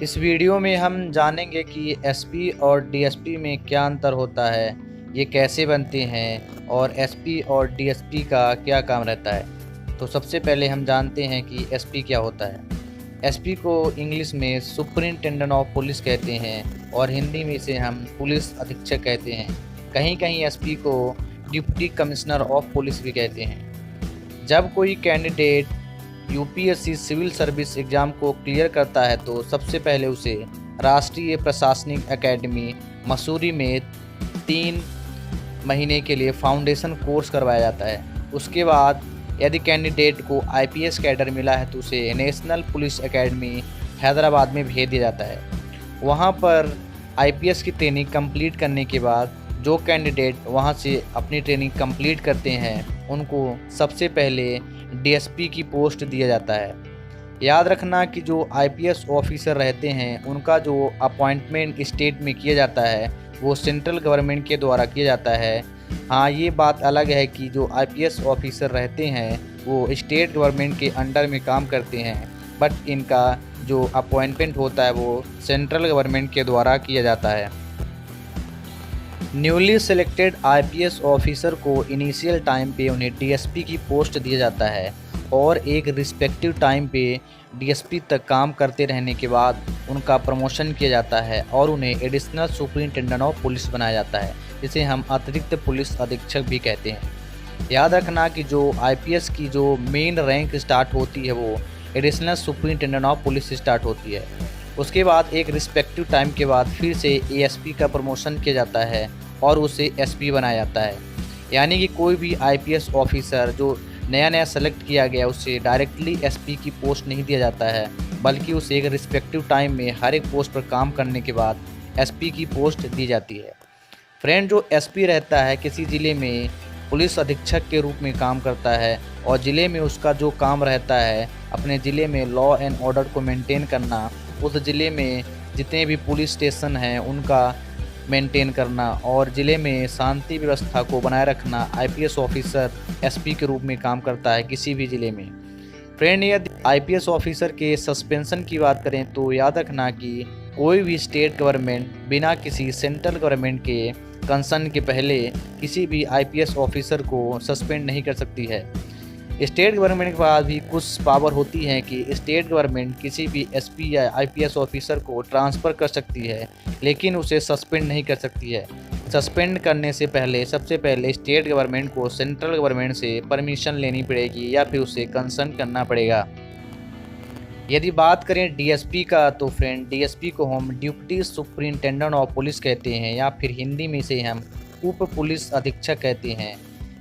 इस वीडियो में हम जानेंगे कि एसपी और डीएसपी में क्या अंतर होता है, ये कैसे बनते हैं और एसपी और डीएसपी का क्या काम रहता है। तो सबसे पहले हम जानते हैं कि एसपी क्या होता है। एसपी को इंग्लिश में सुपरिंटेंडेंट ऑफ पुलिस कहते हैं और हिंदी में इसे हम पुलिस अधीक्षक कहते हैं। कहीं कहीं एसपी को डिप्टी कमिश्नर ऑफ पुलिस भी कहते हैं। जब कोई candidate UPSC civil service exam को क्लियर करता है तो सबसे पहले उसे राष्ट्रीय प्रशासनिक एकेडमी मसूरी में 3 महीने के लिए फाउंडेशन कोर्स करवाया जाता है। उसके बाद यदि कैंडिडेट को आईपीएस कैडर मिला है तो उसे नेशनल पुलिस एकेडमी हैदराबाद में भेज दिया जाता है। वहाँ पर आईपीएस की ट्रेनिंग कंप्लीट करने के बाद जो कैंडिडेट वहाँ से अपनी ट्रेनिंग कंप्लीट करते हैं उनको सबसे पहले डीएसपी की पोस्ट दिया जाता है। याद रखना कि जो आईपीएस ऑफिसर रहते हैं उनका जो अपॉइंटमेंट स्टेट में किया जाता है वो सेंट्रल गवर्नमेंट के द्वारा किया जाता है। हाँ, ये बात अलग है कि जो आईपीएस ऑफिसर रहते हैं वो स्टेट गवर्नमेंट के अंडर में काम करते हैं, बट इनका जो अपॉइंटमेंट होता है वो सेंट्रल गवर्नमेंट के द्वारा किया जाता है। न्यूली सिलेक्टेड आईपीएस ऑफिसर को इनिशियल टाइम पे उन्हें डीएसपी की पोस्ट दिया जाता है और एक रिस्पेक्टिव टाइम पे डीएसपी तक काम करते रहने के बाद उनका प्रमोशन किया जाता है और उन्हें एडिशनल सुपरिंटेंडेंट ऑफ पुलिस बनाया जाता है, जिसे हम अतिरिक्त पुलिस अधीक्षक भी कहते हैं। याद रखना कि जो आईपीएस की जो मेन रैंक स्टार्ट होती है वो एडिशनल सुपरिंटेंडेंट ऑफ पुलिस से स्टार्ट होती है। उसके बाद एक रिस्पेक्टिव टाइम के बाद फिर से एएसपी का प्रमोशन किया जाता है और उसे एसपी बनाया जाता है। यानी कि कोई भी आईपीएस ऑफिसर जो नया सेलेक्ट किया गया उसे डायरेक्टली एसपी की पोस्ट नहीं दिया जाता है, बल्कि उसे एक रिस्पेक्टिव टाइम में हर एक पोस्ट पर काम करने के बाद एसपी की पोस्ट दी जाती है। फ्रेंड, जो एसपी रहता है किसी ज़िले में पुलिस अधीक्षक के रूप में काम करता है और ज़िले में उसका जो काम रहता है अपने ज़िले में लॉ एंड ऑर्डर को मेंटेन करना, उस ज़िले में जितने भी पुलिस स्टेशन हैं उनका मेंटेन करना और ज़िले में शांति व्यवस्था को बनाए रखना आईपीएस ऑफिसर एसपी के रूप में काम करता है किसी भी ज़िले में। फ्रेंड, यदि आईपीएस ऑफिसर के सस्पेंशन की बात करें तो याद रखना कि कोई भी स्टेट गवर्नमेंट बिना किसी सेंट्रल गवर्नमेंट के कंसर्न के पहले किसी भी आईपीएस ऑफिसर को सस्पेंड नहीं कर सकती है। स्टेट गवर्नमेंट के पास भी कुछ पावर होती है कि स्टेट गवर्नमेंट किसी भी एसपी या आईपीएस ऑफिसर को ट्रांसफ़र कर सकती है, लेकिन उसे सस्पेंड नहीं कर सकती है। सस्पेंड करने से पहले सबसे पहले स्टेट गवर्नमेंट को सेंट्रल गवर्नमेंट से परमिशन लेनी पड़ेगी या फिर उसे कंसर्न करना पड़ेगा। यदि बात करें डीएसपी का तो फ्रेंड, डीएसपी को हम डिप्टी सुपरिंटेंडेंट ऑफ पुलिस कहते हैं या फिर हिंदी में से हम उप पुलिस अधीक्षक कहते हैं।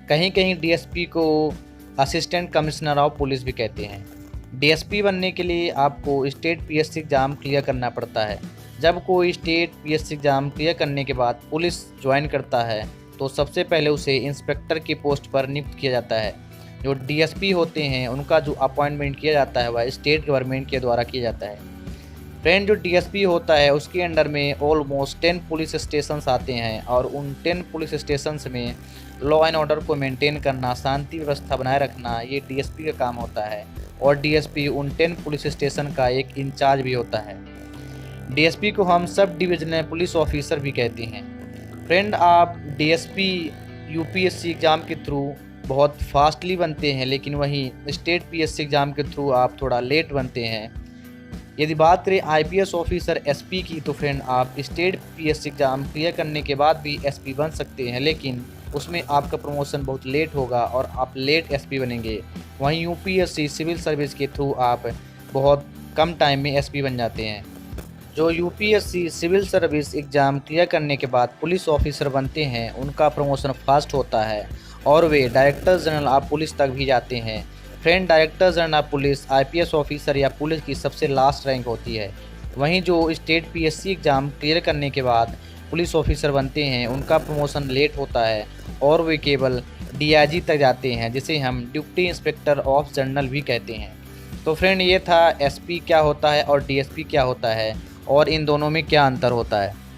कहीं कहीं डीएसपी को असिस्टेंट कमिश्नर ऑफ पुलिस भी कहते हैं। डीएसपी बनने के लिए आपको स्टेट पीएससी एग्ज़ाम क्लियर करना पड़ता है। जब कोई स्टेट पीएससी एग्ज़ाम क्लियर करने के बाद पुलिस ज्वाइन करता है तो सबसे पहले उसे इंस्पेक्टर की पोस्ट पर नियुक्त किया जाता है। जो डीएसपी होते हैं उनका जो अपॉइंटमेंट किया जाता है वह स्टेट गवर्नमेंट के द्वारा किया जाता है। फ्रेंड, जो डीएसपी होता है उसके अंडर में ऑलमोस्ट 10 पुलिस स्टेशंस आते हैं और उन 10 पुलिस स्टेशंस में लॉ एंड ऑर्डर को मेंटेन करना, शांति व्यवस्था बनाए रखना, ये डीएसपी का काम होता है और डीएसपी उन 10 पुलिस स्टेशन का एक इंचार्ज भी होता है। डीएसपी को हम सब डिविजनल पुलिस ऑफिसर भी कहते हैं। फ्रेंड, आप डीएसपी यूपीएससी एग्ज़ाम के थ्रू बहुत फास्टली बनते हैं, लेकिन वहीं स्टेट पीएससी एग्ज़ाम के थ्रू आप थोड़ा लेट बनते हैं। यदि बात करें आईपीएस ऑफिसर एसपी की तो फ्रेंड, आप स्टेट पीएससी एग्ज़ाम क्लियर करने के बाद भी एसपी बन सकते हैं, लेकिन उसमें आपका प्रमोशन बहुत लेट होगा और आप लेट एसपी बनेंगे। वहीं यूपीएससी सिविल सर्विस के थ्रू आप बहुत कम टाइम में एसपी बन जाते हैं। जो UPSC civil service exam clear करने के बाद पुलिस ऑफिसर बनते हैं उनका प्रमोशन फास्ट होता है और वे डायरेक्टर जनरल ऑफ पुलिस तक भी जाते हैं। Friend, director general of police IPS officer या पुलिस की सबसे लास्ट रैंक होती है। वहीं जो स्टेट पीएससी एग्ज़ाम क्लियर करने के बाद पुलिस ऑफिसर बनते हैं उनका प्रमोशन लेट होता है और वे केवल डीआईजी तक जाते हैं, जिसे हम डिप्टी इंस्पेक्टर ऑफ जनरल भी कहते हैं। तो फ्रेंड, ये था एसपी क्या होता है और डीएसपी क्या होता है और इन दोनों में क्या अंतर होता है।